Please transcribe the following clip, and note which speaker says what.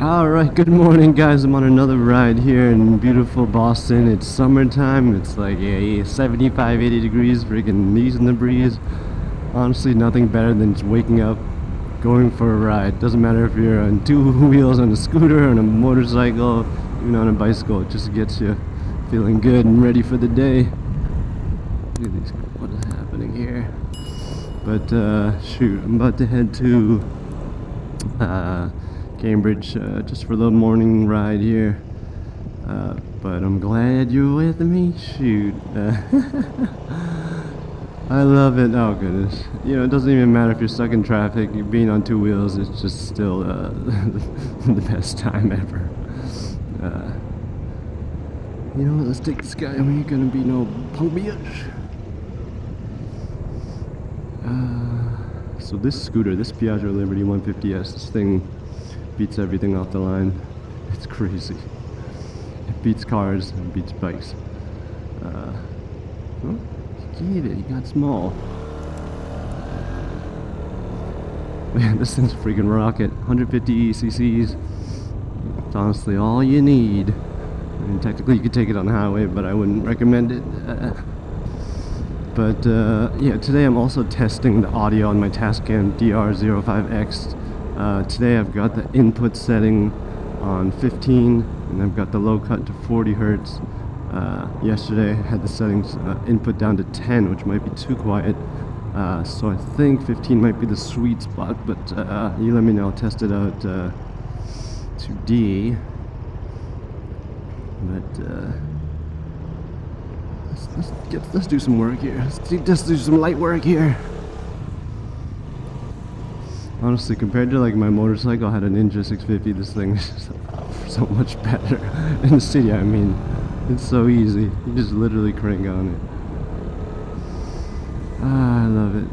Speaker 1: Alright, good morning guys. I'm on another ride here in beautiful Boston. It's summertime. It's like 75, 80 degrees, freaking knees in the breeze. Honestly, nothing better than just waking up, going for a ride. Doesn't matter if you're on two wheels, on a scooter, on a motorcycle, even on a bicycle. It just gets you feeling good and ready for the day. Look at these, what is happening here? But shoot, I'm about to head to Cambridge just for a little morning ride here, but I'm glad you're with me. Shoot. I love it. Oh goodness, it doesn't even matter if you're stuck in traffic. Being on two wheels, it's just still the best time ever. You know what, let's take this guy. We ain't gonna be no punk bitch. So this scooter, this Piaggio Liberty 150S, this thing beats everything off the line. It's crazy. It beats cars and beats bikes. Oh, he gave it. He got small. Man, this thing's a freaking rocket. 150 cc's. It's honestly all you need. I mean, technically you could take it on the highway, but I wouldn't recommend it. But yeah, today I'm also testing the audio on my TASCAM DR05X. Today I've got the input setting on 15 and I've got the low cut to 40 hertz. Yesterday I had the settings input down to 10, which might be too quiet. So I think 15 might be the sweet spot, but you let me know. I'll test it out to D. But let's do some work here. Let's do some light work here. Honestly, compared to like my motorcycle, I had a Ninja 650. This thing is just so much better. In the city, I mean, it's so easy. You just literally crank on it. Ah, I love it.